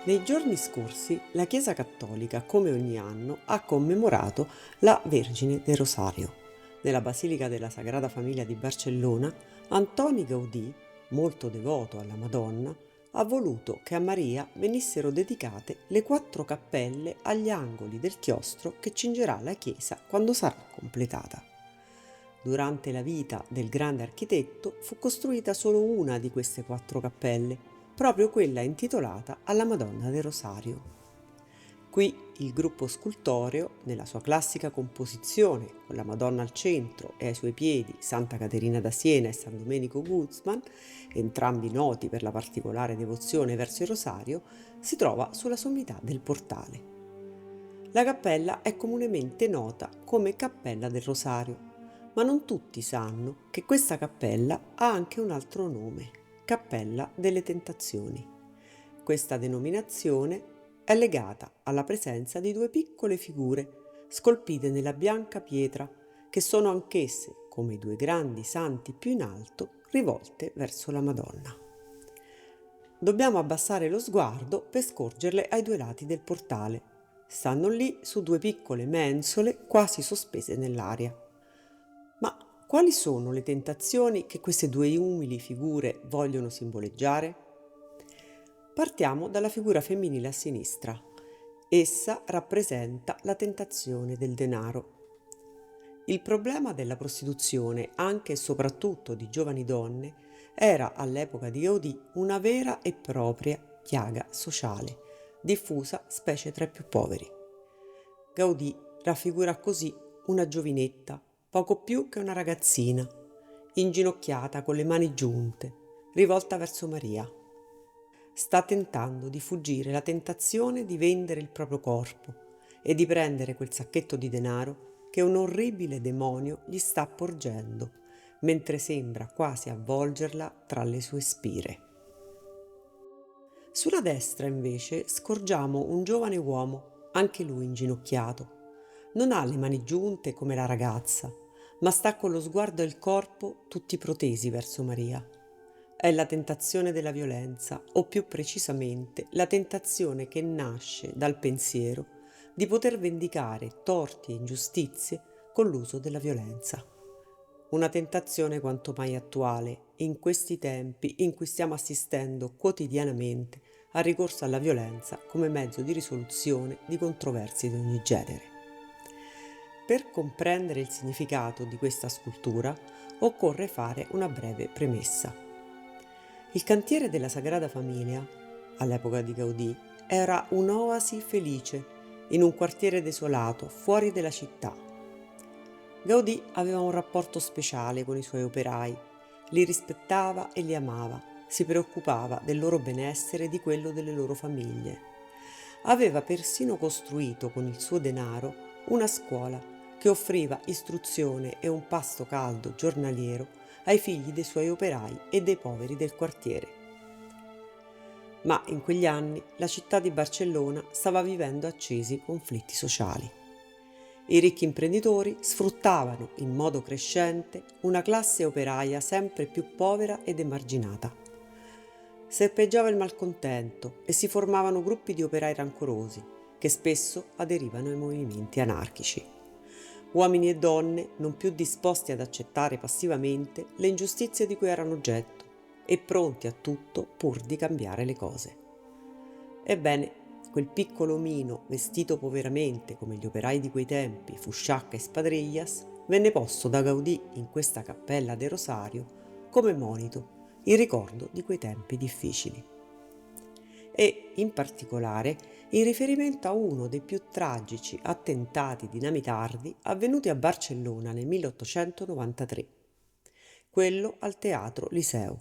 Nei giorni scorsi la Chiesa Cattolica, come ogni anno, ha commemorato la Vergine del Rosario. Nella Basilica della Sagrada Famiglia di Barcellona, Antoni Gaudí, molto devoto alla Madonna, ha voluto che a Maria venissero dedicate le 4 cappelle agli angoli del chiostro che cingerà la chiesa quando sarà completata. Durante la vita del grande architetto fu costruita solo una di queste 4 cappelle, proprio quella intitolata alla Madonna del Rosario. Qui il gruppo scultoreo, nella sua classica composizione, con la Madonna al centro e ai suoi piedi Santa Caterina da Siena e San Domenico Guzman, entrambi noti per la particolare devozione verso il Rosario, si trova sulla sommità del portale. La cappella è comunemente nota come Cappella del Rosario, ma non tutti sanno che questa cappella ha anche un altro nome, Cappella delle Tentazioni. Questa denominazione è legata alla presenza di 2 piccole figure scolpite nella bianca pietra che sono anch'esse, come i 2 grandi santi più in alto, rivolte verso la Madonna. Dobbiamo abbassare lo sguardo per scorgerle ai 2 lati del portale. Stanno lì su 2 piccole mensole quasi sospese nell'aria. Ma quali sono le tentazioni che queste 2 umili figure vogliono simboleggiare? Partiamo dalla figura femminile a sinistra. Essa rappresenta la tentazione del denaro. Il problema della prostituzione, anche e soprattutto di giovani donne, era all'epoca di Gaudì una vera e propria piaga sociale, diffusa specie tra i più poveri. Gaudì raffigura così una giovinetta, poco più che una ragazzina, inginocchiata con le mani giunte, rivolta verso Maria. Sta tentando di fuggire la tentazione di vendere il proprio corpo e di prendere quel sacchetto di denaro che un orribile demonio gli sta porgendo, mentre sembra quasi avvolgerla tra le sue spire. Sulla destra, invece, scorgiamo un giovane uomo, anche lui inginocchiato. Non ha le mani giunte come la ragazza, ma sta con lo sguardo e il corpo tutti protesi verso Maria. È la tentazione della violenza, o più precisamente la tentazione che nasce dal pensiero di poter vendicare torti e ingiustizie con l'uso della violenza. Una tentazione quanto mai attuale in questi tempi in cui stiamo assistendo quotidianamente al ricorso alla violenza come mezzo di risoluzione di controversie di ogni genere. Per comprendere il significato di questa scultura occorre fare una breve premessa. Il cantiere della Sagrada Famiglia, all'epoca di Gaudì, era un'oasi felice in un quartiere desolato fuori della città. Gaudì aveva un rapporto speciale con i suoi operai, li rispettava e li amava, si preoccupava del loro benessere e di quello delle loro famiglie. Aveva persino costruito con il suo denaro una scuola che offriva istruzione e un pasto caldo giornaliero ai figli dei suoi operai e dei poveri del quartiere. Ma in quegli anni la città di Barcellona stava vivendo accesi conflitti sociali. I ricchi imprenditori sfruttavano in modo crescente una classe operaia sempre più povera ed emarginata. Serpeggiava il malcontento e si formavano gruppi di operai rancorosi che spesso aderivano ai movimenti anarchici. Uomini e donne non più disposti ad accettare passivamente le ingiustizie di cui erano oggetto e pronti a tutto pur di cambiare le cose. Ebbene, quel piccolo omino, vestito poveramente come gli operai di quei tempi, fusciacca e spadrillas, venne posto da Gaudì in questa cappella del Rosario come monito, in ricordo di quei tempi difficili. E, in particolare, in riferimento a uno dei più tragici attentati dinamitardi avvenuti a Barcellona nel 1893, quello al Teatro Liceu,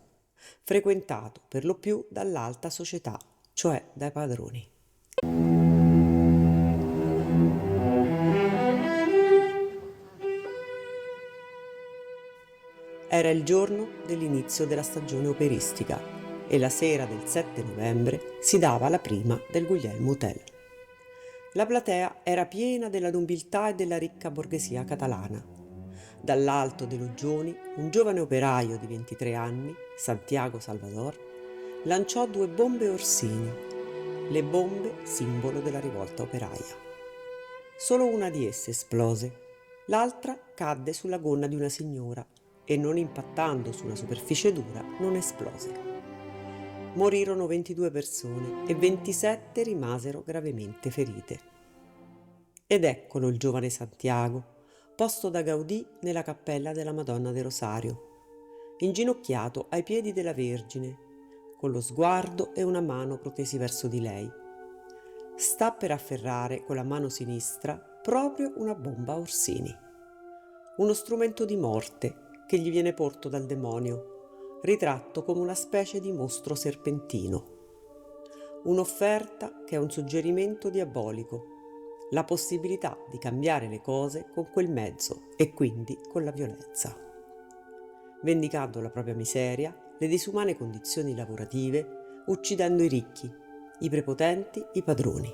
frequentato per lo più dall'alta società, cioè dai padroni. Era il giorno dell'inizio della stagione operistica e la sera del 7 novembre si dava la prima del Guglielmo Tell. La platea era piena della nobiltà e della ricca borghesia catalana. Dall'alto dei loggioni, un giovane operaio di 23 anni, Santiago Salvador, lanciò 2 bombe Orsini. le bombe simbolo della rivolta operaia. Solo una di esse esplose, l'altra cadde sulla gonna di una signora e non impattando su una superficie dura non esplose. Morirono 22 persone e 27 rimasero gravemente ferite. Ed eccolo il giovane Santiago, posto da Gaudì nella cappella della Madonna del Rosario, inginocchiato ai piedi della Vergine, con lo sguardo e una mano protesi verso di lei. Sta per afferrare con la mano sinistra proprio una bomba a Orsini, uno strumento di morte che gli viene porto dal demonio, ritratto come una specie di mostro serpentino. Un'offerta che è un suggerimento diabolico, la possibilità di cambiare le cose con quel mezzo e quindi con la violenza. Vendicando la propria miseria, le disumane condizioni lavorative, uccidendo i ricchi, i prepotenti, i padroni.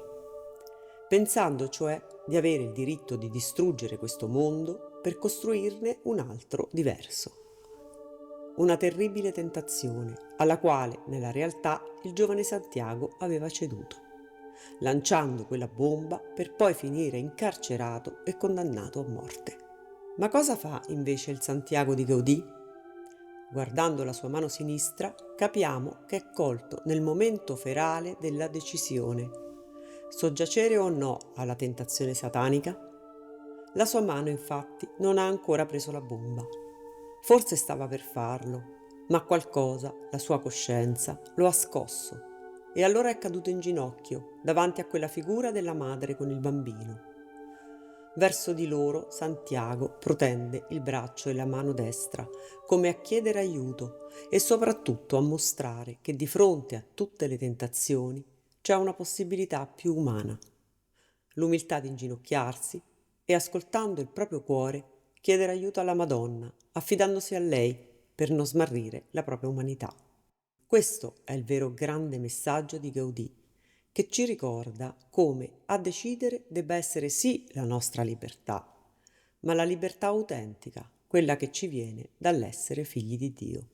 Pensando cioè di avere il diritto di distruggere questo mondo per costruirne un altro diverso. Una terribile tentazione alla quale nella realtà il giovane Santiago aveva ceduto, lanciando quella bomba per poi finire incarcerato e condannato a morte. Ma cosa fa invece il Santiago di Gaudì? Guardando la sua mano sinistra capiamo che è colto nel momento ferale della decisione: soggiacere o no alla tentazione satanica? La sua mano infatti non ha ancora preso la bomba. Forse stava per farlo, ma qualcosa, la sua coscienza, lo ha scosso e allora è caduto in ginocchio davanti a quella figura della madre con il bambino. Verso di loro Santiago protende il braccio e la mano destra come a chiedere aiuto e soprattutto a mostrare che di fronte a tutte le tentazioni c'è una possibilità più umana, l'umiltà di inginocchiarsi e ascoltando il proprio cuore chiedere aiuto alla Madonna, affidandosi a lei per non smarrire la propria umanità. Questo è il vero grande messaggio di Gaudì, che ci ricorda come a decidere debba essere sì la nostra libertà, ma la libertà autentica, quella che ci viene dall'essere figli di Dio.